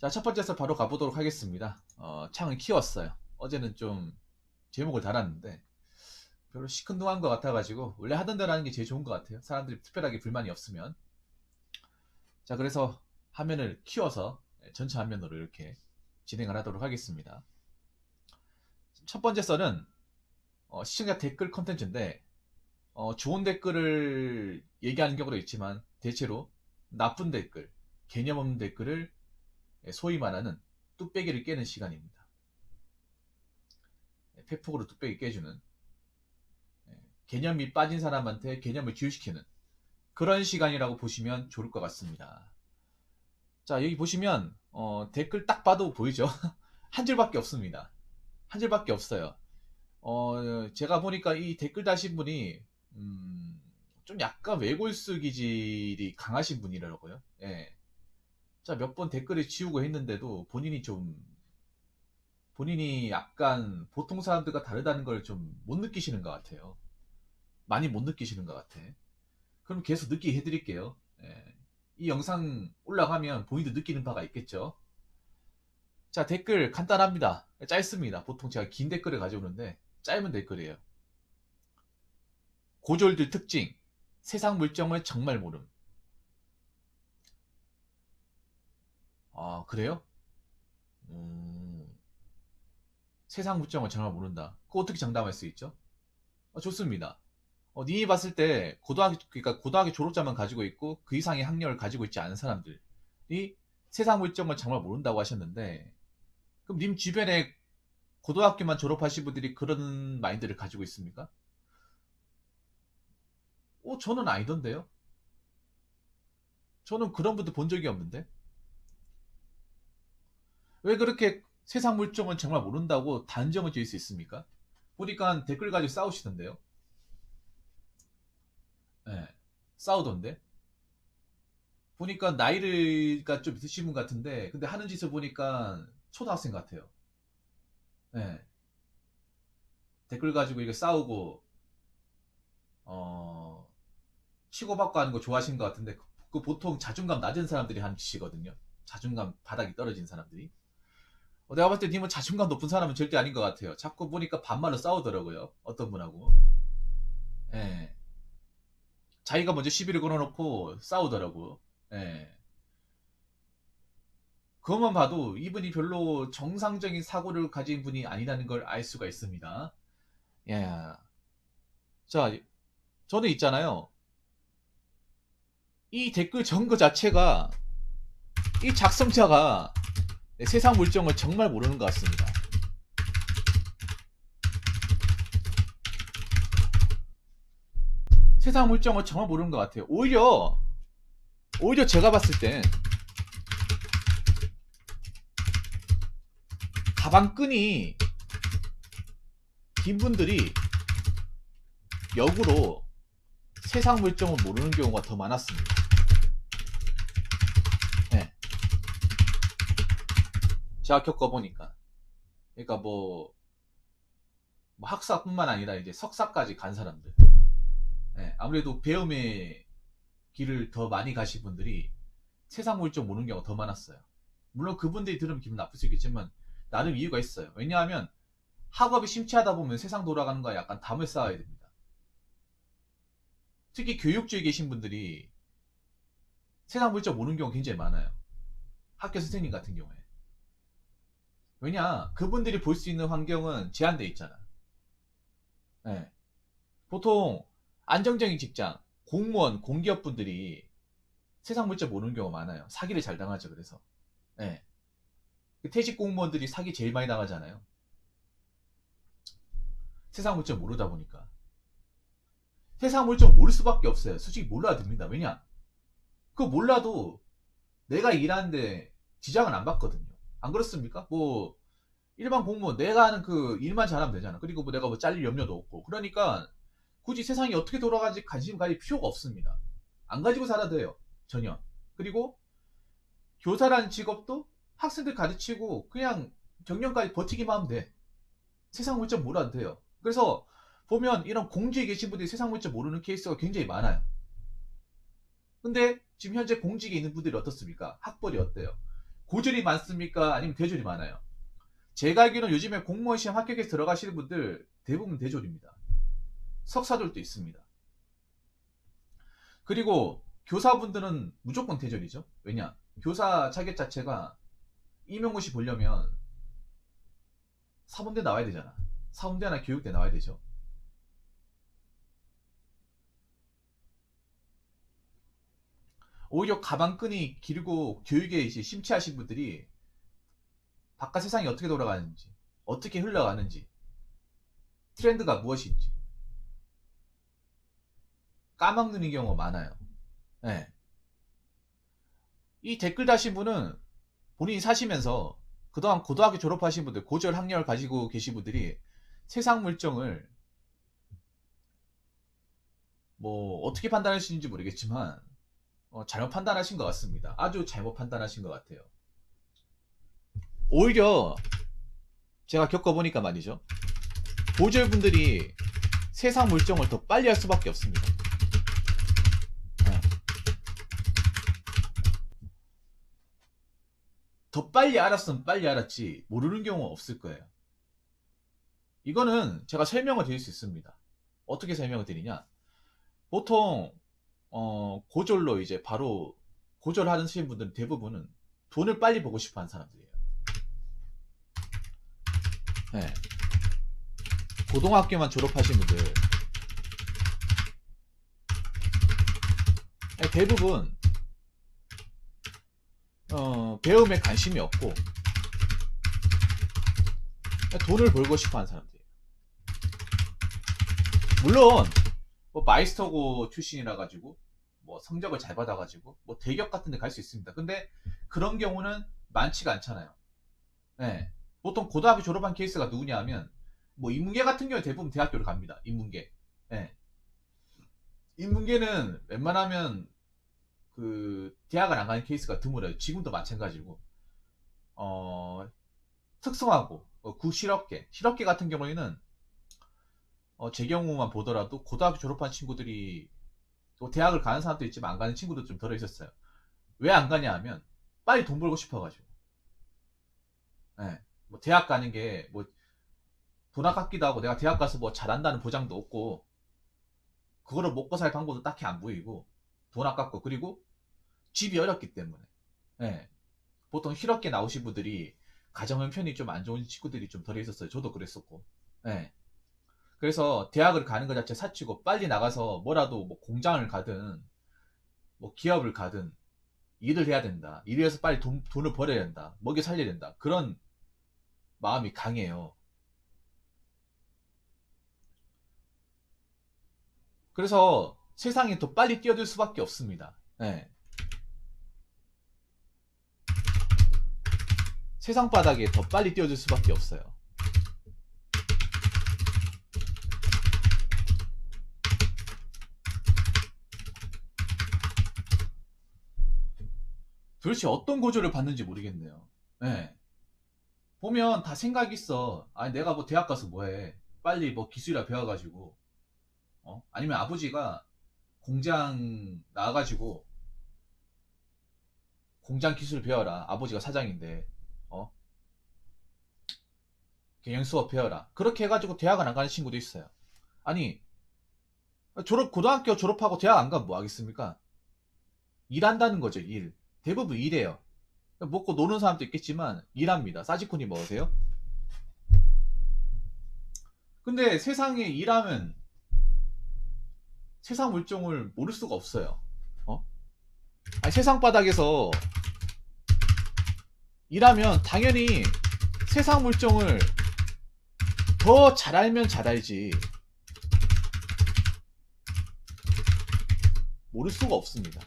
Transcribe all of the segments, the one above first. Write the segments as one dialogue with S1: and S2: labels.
S1: 자, 첫 번째 서 바로 가보도록 하겠습니다. 창을 키웠어요. 어제는 좀 제목을 달았는데 별로 시큰둥한 것 같아가지고 원래 하던 대로 하는 게 제일 좋은 것 같아요. 사람들이 특별하게 불만이 없으면. 자, 그래서 화면을 키워서 전체 화면으로 이렇게 진행을 하도록 하겠습니다. 첫 번째 썰은 시청자 댓글 컨텐츠인데 좋은 댓글을 얘기하는 경우도 있지만 대체로 나쁜 댓글, 개념 없는 댓글을 소위 말하는 뚝배기를 깨는 시간입니다. 팩폭으로 뚝배기 깨주는, 개념이 빠진 사람한테 개념을 기울시키는 그런 시간이라고 보시면 좋을 것 같습니다. 자, 여기 보시면 댓글 딱 봐도 보이죠? 한 줄밖에 없습니다. 한 줄밖에 없어요. 제가 보니까 이 댓글 다신 분이 좀 약간 외골수 기질이 강하신 분이라고요. 예. 자, 몇 번 댓글을 지우고 했는데도 본인이 약간 보통 사람들과 다르다는 걸 좀 못 느끼시는 것 같아요. 많이 못 느끼시는 것 같아. 그럼 계속 느끼게 해드릴게요. 예. 이 영상 올라가면 본인도 느끼는 바가 있겠죠. 자, 댓글 간단합니다. 짧습니다. 보통 제가 긴 댓글을 가져오는데 짧은 댓글이에요. 고졸들 특징, 세상 물정을 정말 모름. 아, 그래요? 세상 물정을 정말 모른다. 그거 어떻게 장담할 수 있죠? 좋습니다. 님이 봤을 때 그러니까 고등학교 졸업자만 가지고 있고 그 이상의 학력을 가지고 있지 않은 사람들이 세상 물정을 정말 모른다고 하셨는데, 그럼 님 주변에 고등학교만 졸업하신 분들이 그런 마인드를 가지고 있습니까? 저는 아니던데요. 저는 그런 분들 본 적이 없는데. 왜 그렇게 세상 물정은 정말 모른다고 단정을 지을 수 있습니까? 보니까 댓글 가지고 싸우시던데요. 네, 싸우던데. 보니까 나이가 좀 있으신 분 같은데, 근데 하는 짓을 보니까 초등학생 같아요. 네, 댓글 가지고 이렇게 싸우고, 어, 치고받고 하는 거 좋아하시는 것 같은데, 그 보통 자존감 낮은 사람들이 하는 짓이거든요. 자존감 바닥이 떨어진 사람들이. 내가 봤을 때 님은 자존감 높은 사람은 절대 아닌 것 같아요. 자꾸 보니까 반말로 싸우더라고요. 어떤 분하고. 예. 자기가 먼저 시비를 걸어놓고 싸우더라고. 예. 그것만 봐도 이분이 별로 정상적인 사고를 가진 분이 아니라는 걸 알 수가 있습니다. 예. 자, 저는 있잖아요. 이 댓글 정거 자체가, 이 작성자가 세상 물정을 정말 모르는 것 같습니다. 세상 물정을 정말 모르는 것 같아요. 오히려 제가 봤을 땐 가방끈이 긴 분들이 역으로 세상 물정을 모르는 경우가 더 많았습니다. 네. 제가 겪어보니까. 그러니까 뭐 학사뿐만 아니라 이제 석사까지 간 사람들. 네. 아무래도 배움의 길을 더 많이 가신 분들이 세상 물정 모르는 경우가 더 많았어요. 물론 그분들이 들으면 기분 나쁠 수 있겠지만 나름 이유가 있어요. 왜냐하면 학업이 심취하다 보면 세상 돌아가는 거에 약간 담을 쌓아야 됩니다. 특히 교육주에 계신 분들이 세상 물정 모르는 경우가 굉장히 많아요. 학교 선생님 같은 경우에. 왜냐, 그분들이 볼 수 있는 환경은 제한되어 있잖아. 네. 보통 안정적인 직장, 공무원, 공기업 분들이 세상 물정 모르는 경우가 많아요. 사기를 잘 당하죠. 그래서. 네. 퇴직 공무원들이 사기 제일 많이 당하잖아요. 세상 물정 모르다 보니까. 세상 물정 모를 수밖에 없어요. 솔직히 몰라야 됩니다. 왜냐? 그거 몰라도 내가 일하는데 지장은 안 받거든요. 안 그렇습니까? 뭐 일반 공무원 내가 하는 그 일만 잘하면 되잖아. 그리고 뭐 내가 뭐 잘릴 염려도 없고. 그러니까 굳이 세상이 어떻게 돌아가는지 관심 가질 필요가 없습니다. 안 가지고 살아도 돼요. 전혀. 그리고 교사라는 직업도 학생들 가르치고 그냥 정년까지 버티기만 하면 돼. 세상 물정 몰라도 돼요. 그래서 보면 이런 공직에 계신 분들이 세상 물정 모르는 케이스가 굉장히 많아요. 근데 지금 현재 공직에 있는 분들이 어떻습니까? 학벌이 어때요? 고졸이 많습니까? 아니면 대졸이 많아요? 제가 알기로는 요즘에 공무원 시험 합격해서 들어가시는 분들 대부분 대졸입니다. 석사졸도 있습니다. 그리고 교사분들은 무조건 대졸이죠. 왜냐? 교사 자격 자체가 임용고시 보려면 사범대 나와야 되잖아. 사범대나 교육대 나와야 되죠. 오히려 가방끈이 길고 교육에 이제 심취하신 분들이 바깥 세상이 어떻게 돌아가는지, 어떻게 흘러가는지, 트렌드가 무엇인지 까먹는 경우가 많아요. 네. 이 댓글 다신 분은 본인이 사시면서 그동안 고등학교 졸업하신 분들, 고졸 학력을 가지고 계신 분들이 세상 물정을 뭐 어떻게 판단하시는지 모르겠지만 잘못 판단하신 것 같습니다. 아주 잘못 판단하신 것 같아요. 오히려 제가 겪어보니까 말이죠. 고졸분들이 세상 물정을 더 빨리 할 수밖에 없습니다. 더 빨리 알았으면 빨리 알았지 모르는 경우 없을 거예요. 이거는 제가 설명을 드릴 수 있습니다. 어떻게 설명을 드리냐? 보통 고졸로 이제 바로 고졸하는 분들은 대부분은 돈을 빨리 보고 싶어 하는 사람들이에요. 네. 고등학교만 졸업하신 분들 대부분 배움에 관심이 없고 돈을 벌고 싶어 하는 사람들이에요. 물론 뭐 마이스터고 출신이라 가지고 뭐 성적을 잘 받아 가지고 뭐 대기업 같은 데 갈 수 있습니다. 근데 그런 경우는 많지가 않잖아요. 네. 보통 고등학교 졸업한 케이스가 누구냐 하면 뭐 인문계 같은 경우에 대부분 대학교를 갑니다. 인문계. 네. 인문계는 웬만하면 그 대학을 안 가는 케이스가 드물어요. 지금도 마찬가지고 특성화고 실업계 같은 경우에는 제 경우만 보더라도 고등학교 졸업한 친구들이 또 대학을 가는 사람도 있지만 안 가는 친구도 좀 덜어 있었어요. 왜 안 가냐 하면 빨리 돈 벌고 싶어가지고. 네. 뭐 대학 가는 게 뭐 돈 아깝기도 하고 내가 대학 가서 뭐 잘한다는 보장도 없고 그거를 먹고 살 방법도 딱히 안 보이고 돈 아깝고 그리고 집이 어렵기 때문에. 네. 보통 실업계 나오신 분들이 가정 형편이 좀 안 좋은 친구들이 좀 덜어 있었어요. 저도 그랬었고. 네. 그래서 대학을 가는 것 자체 사치고 빨리 나가서 뭐라도 뭐 공장을 가든 뭐 기업을 가든 일을 해야 된다. 일해서 빨리 돈을 벌어야 된다. 먹여 살려야 된다. 그런 마음이 강해요. 그래서 세상이 더 빨리 뛰어들 수밖에 없습니다. 네. 세상 바닥에 더 빨리 뛰어들 수밖에 없어요. 도대체 어떤 고졸을 받는지 모르겠네요. 네. 보면 다 생각이 있어. 아니 내가 뭐 대학 가서 뭐해. 빨리 뭐 기술이라 배워가지고 아니면 아버지가 공장 나와가지고 공장 기술 배워라. 아버지가 사장인데 경영 수업 배워라. 그렇게 해가지고 대학을 안 가는 친구도 있어요. 아니 고등학교 졸업하고 대학 안 가면 뭐 하겠습니까? 일한다는 거죠. 일. 대부분 일해요. 먹고 노는 사람도 있겠지만 일합니다. 싸지코니 먹으세요? 근데 세상에 일하면 세상 물정을 모를 수가 없어요. 아니, 세상 바닥에서 일하면 당연히 세상 물정을 더 잘 알면 잘 알지 모를 수가 없습니다.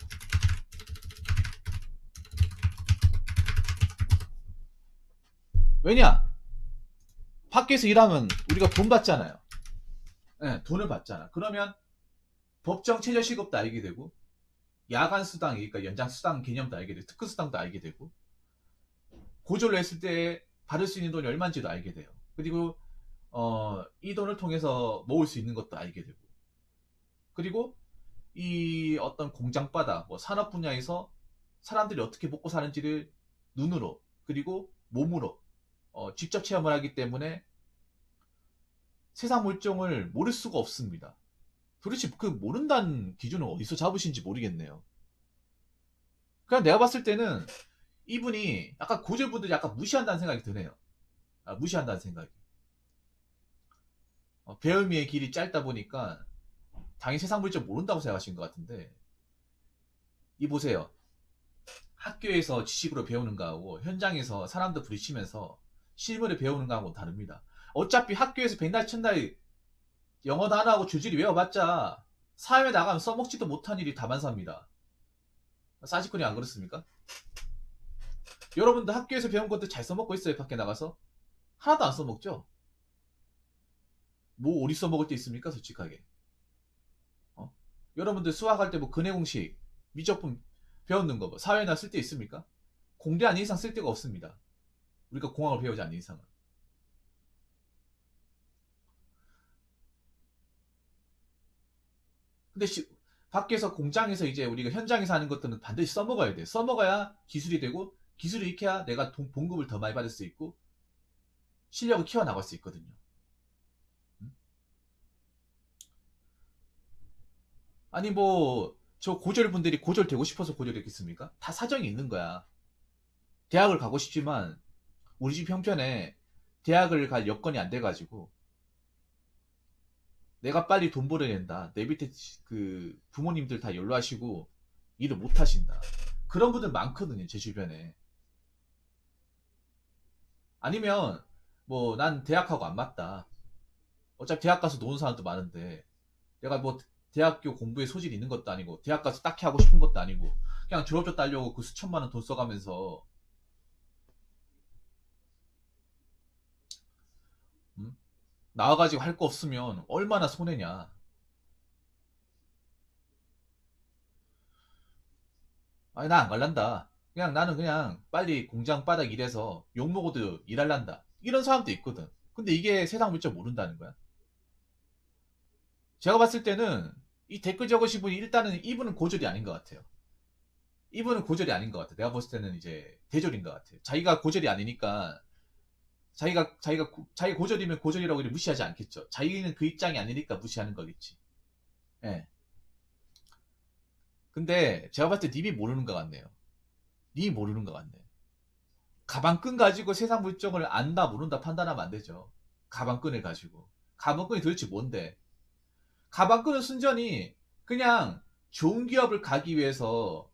S1: 왜냐? 밖에서 일하면 우리가 돈 받잖아요. 네, 돈을 받잖아. 그러면 법정 최저시급도 알게 되고 야간 수당, 그러니까 연장 수당 개념도 알게 되고 특근 수당도 알게 되고 고졸을 했을 때 받을 수 있는 돈이 얼마인지도 알게 돼요. 그리고 이 돈을 통해서 모을 수 있는 것도 알게 되고 그리고 이 어떤 공장 바닥, 뭐 산업 분야에서 사람들이 어떻게 먹고 사는지를 눈으로 그리고 몸으로 직접 체험을 하기 때문에 세상 물정을 모를 수가 없습니다. 도대체 그 모른다는 기준은 어디서 잡으신지 모르겠네요. 그냥 내가 봤을 때는 이분이 약간 고졸분들이 약간 무시한다는 생각이 드네요. 무시한다는 생각이. 배움의 길이 짧다 보니까 당연히 세상 물정 모른다고 생각하신 것 같은데, 이 보세요. 학교에서 지식으로 배우는 거하고 현장에서 사람들 부딪히면서 실물을 배우는 거하고 다릅니다. 어차피 학교에서 백날 첫날 영어 단어하고 줄줄이 외워봤자 사회에 나가면 써먹지도 못한 일이 다반사입니다. 사지꾼이 안 그렇습니까? 여러분도 학교에서 배운 것도 잘 써먹고 있어요? 밖에 나가서? 하나도 안 써먹죠? 뭐 어디 써먹을 때 있습니까? 솔직하게. 여러분들 수학할 때 뭐 근해공식, 미적분 배웠는 거 뭐 사회나 쓸 데 있습니까? 공대 아닌 이상 쓸 데가 없습니다. 우리가 공학을 배우지 않는 이상은. 근데 밖에서 공장에서 이제 우리가 현장에서 하는 것들은 반드시 써먹어야 돼. 써먹어야 기술이 되고, 기술을 익혀야 내가 봉급을 더 많이 받을 수 있고 실력을 키워나갈 수 있거든요. 아니 뭐 저 고졸분들이 고졸 되고 싶어서 고졸했겠습니까? 다 사정이 있는 거야. 대학을 가고 싶지만 우리 집 형편에 대학을 갈 여건이 안 돼가지고 내가 빨리 돈 벌어낸다. 내 밑에 그 부모님들 다 연로하시고 일을 못 하신다. 그런 분들 많거든요, 제 주변에. 아니면 뭐 난 대학하고 안 맞다. 어차피 대학 가서 노는 사람도 많은데 내가 뭐 대학교 공부에 소질이 있는 것도 아니고 대학 가서 딱히 하고 싶은 것도 아니고 그냥 졸업증 따려고 그 수천만 원 돈 써가면서 나와가지고 할 거 없으면 얼마나 손해냐. 아니 나 안 갈란다. 그냥 나는 그냥 빨리 공장 바닥 일해서 욕 먹어도 일할란다. 이런 사람도 있거든. 근데 이게 세상 물정 모른다는 거야. 제가 봤을 때는 이 댓글 적으신 분이 일단은 이분은 고졸이 아닌 것 같아요. 이분은 고졸이 아닌 것 같아. 내가 봤을 때는 이제 대졸인 것 같아. 자기가 고졸이 아니니까 자기가 고졸이면 고졸이라고 이렇게 무시하지 않겠죠. 자기는 그 입장이 아니니까 무시하는 거겠지. 예. 근데 제가 봤을 때 님이 모르는 것 같네요. 님이 모르는 것 같네. 가방끈 가지고 세상 물정을 안다 모른다 판단하면 안 되죠. 가방끈을 가지고. 가방끈이 도대체 뭔데? 가방끈은 순전히 그냥 좋은 기업을 가기 위해서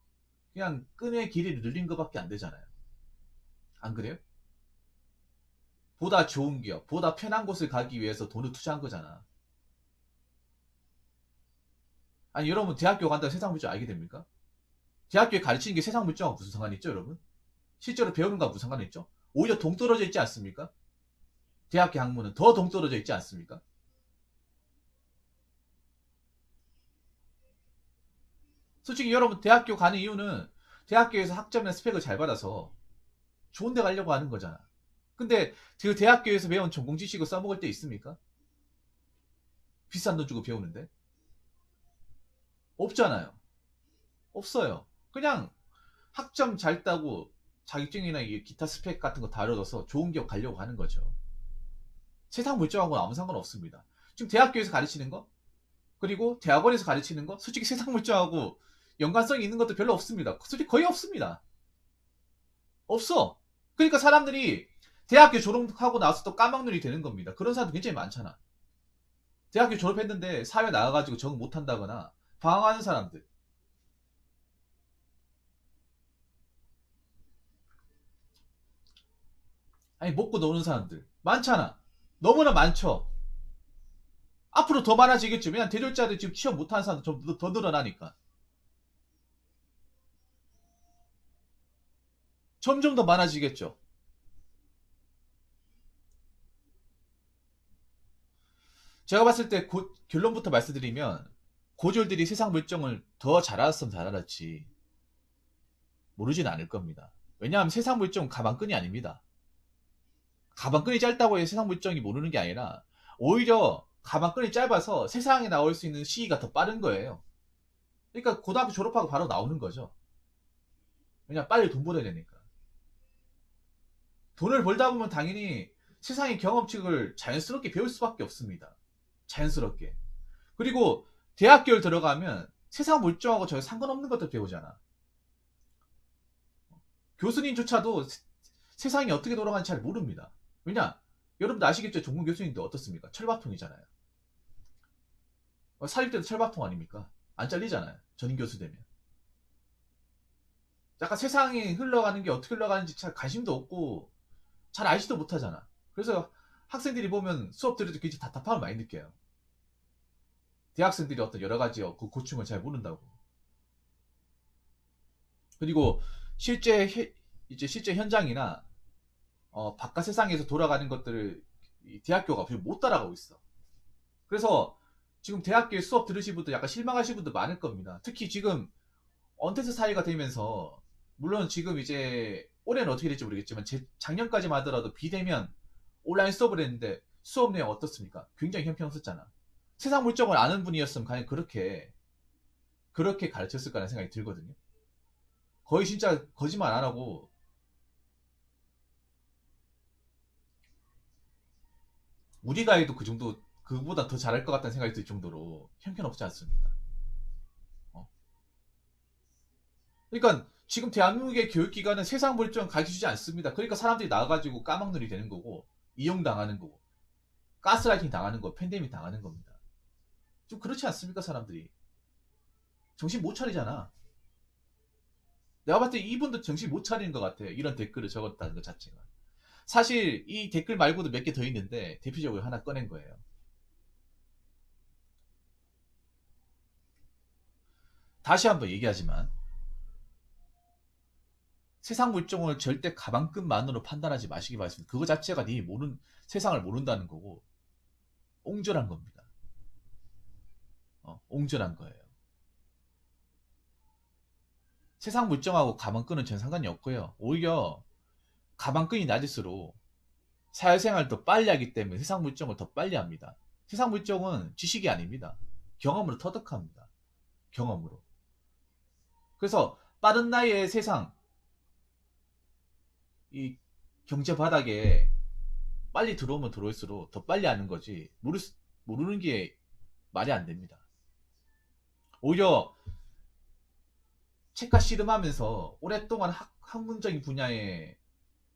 S1: 그냥 끈의 길이를 늘린 것밖에 안 되잖아요. 안 그래요? 보다 좋은 기업, 보다 편한 곳을 가기 위해서 돈을 투자한 거잖아. 아니 여러분 대학교 간다고 세상 물정 알게 됩니까? 대학교에 가르치는 게 세상 물정하고 무슨 상관이 있죠, 여러분? 실제로 배우는 거하고 무슨 상관이 있죠? 오히려 동떨어져 있지 않습니까? 대학교 학문은 더 동떨어져 있지 않습니까? 솔직히 여러분 대학교 가는 이유는 대학교에서 학점이나 스펙을 잘 받아서 좋은 데 가려고 하는 거잖아. 근데 그 대학교에서 배운 전공 지식을 써먹을 때 있습니까? 비싼 돈 주고 배우는데? 없잖아요. 없어요. 그냥 학점 잘 따고 자격증이나 기타 스펙 같은 거 다뤄서 좋은 기업 가려고 하는 거죠. 세상 물정하고는 아무 상관없습니다. 지금 대학교에서 가르치는 거, 그리고 대학원에서 가르치는 거, 솔직히 세상 물정하고 연관성이 있는 것도 별로 없습니다. 솔직히 거의 없습니다. 없어. 그러니까 사람들이 대학교 졸업하고 나서 또 까막눈이 되는 겁니다. 그런 사람도 굉장히 많잖아. 대학교 졸업했는데 사회 나가가지고 적응 못한다거나 방황하는 사람들. 아니 먹고 노는 사람들 많잖아. 너무나 많죠. 앞으로 더 많아지겠죠. 왜냐면 대졸자들 지금 취업 못하는 사람들 좀 더 늘어나니까. 점점 더 많아지겠죠. 제가 봤을 때 결론부터 말씀드리면 고졸들이 세상 물정을 더 잘 알았으면 잘 알았지 모르진 않을 겁니다. 왜냐하면 세상 물정은 가방끈이 아닙니다. 가방끈이 짧다고 해서 세상 물정이 모르는 게 아니라 오히려 가방끈이 짧아서 세상에 나올 수 있는 시기가 더 빠른 거예요. 그러니까 고등학교 졸업하고 바로 나오는 거죠. 왜냐 빨리 돈 벌어야 되니까. 돈을 벌다 보면 당연히 세상의 경험칙을 자연스럽게 배울 수밖에 없습니다. 자연스럽게. 그리고 대학교를 들어가면 세상 물정하고 전혀 상관없는 것들 배우잖아. 교수님조차도 세상이 어떻게 돌아가는지 잘 모릅니다. 왜냐? 여러분도 아시겠죠? 전공 교수님도 어떻습니까? 철밥통이잖아요. 사립 때도 철밥통 아닙니까? 안 잘리잖아요. 전임 교수 되면. 약간 세상이 흘러가는 게 어떻게 흘러가는지 잘 관심도 없고 잘 알지도 못하잖아. 그래서 학생들이 보면 수업 들을 때 굉장히 답답함을 많이 느껴요. 대학생들이 어떤 여러 가지 그 고충을 잘 모른다고. 그리고 실제 현장이나 바깥 세상에서 돌아가는 것들을 대학교가 별로 못 따라가고 있어. 그래서 지금 대학교에 수업 들으신 분들 약간 실망하신 분들 많을 겁니다. 특히 지금 언택트 사회가 되면서 물론 지금 이제 올해는 어떻게 될지 모르겠지만 작년까지만 하더라도 비대면 온라인 수업을 했는데 수업 내용 어떻습니까? 굉장히 형편없었잖아. 세상 물정을 아는 분이었으면 과연 그렇게 가르쳤을까라는 생각이 들거든요. 거의 진짜 거짓말 안 하고 우리가 해도 그 정도 그보다 더 잘할 것 같다는 생각이 들 정도로 형편없지 않습니까? 어. 그러니까 지금 대한민국의 교육기관은 세상 물정 가르쳐주지 않습니다. 그러니까 사람들이 나와가지고 까막눈이 되는 거고 이용당하는 거고 가스라이팅 당하는 거, 팬데믹 당하는 겁니다. 좀 그렇지 않습니까, 사람들이? 정신 못 차리잖아. 내가 봤을 때 이분도 정신 못 차리는 것 같아요. 이런 댓글을 적었다는 것 자체가. 사실 이 댓글 말고도 몇 개 더 있는데 대표적으로 하나 꺼낸 거예요. 다시 한번 얘기하지만 세상 물정을 절대 가방끈만으로 판단하지 마시기 바랍니다. 그거 자체가 세상을 모른다는 거고 옹졸한 겁니다. 옹졸한 거예요. 세상 물정하고 가방끈은 전 상관이 없고요. 오히려 가방끈이 낮을수록 사회생활을 더 빨리 하기 때문에 세상 물정을 더 빨리 합니다. 세상 물정은 지식이 아닙니다. 경험으로 터득합니다. 경험으로. 그래서 빠른 나이에 세상, 이 경제 바닥에 빨리 들어오면 들어올수록 더 빨리 하는 거지 모르는 게 말이 안 됩니다. 오히려 책과 씨름하면서 오랫동안 학문적인 분야에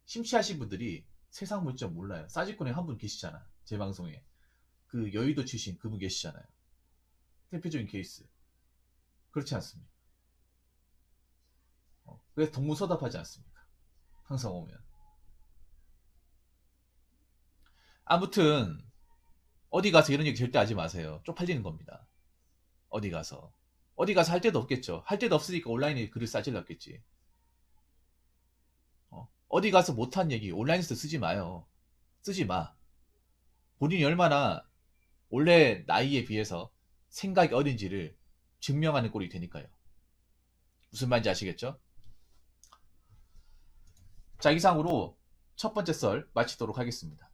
S1: 심취하신 분들이 세상 물정 몰라요. 사지꾼에 한 분 계시잖아. 제 방송에. 그 여의도 출신 그분 계시잖아요. 대표적인 케이스. 그렇지 않습니까? 그래서 동문서답하지 않습니까? 항상 오면. 아무튼 어디 가서 이런 얘기 절대 하지 마세요. 쪽팔리는 겁니다. 어디 가서 할 데도 없겠죠. 할 데도 없으니까 온라인에 글을 싸질렀겠지. 어디 가서 못한 얘기 온라인에서 쓰지 마요. 쓰지 마. 본인이 얼마나 원래 나이에 비해서 생각이 어린지를 증명하는 꼴이 되니까요. 무슨 말인지 아시겠죠? 자, 이상으로 첫 번째 썰 마치도록 하겠습니다.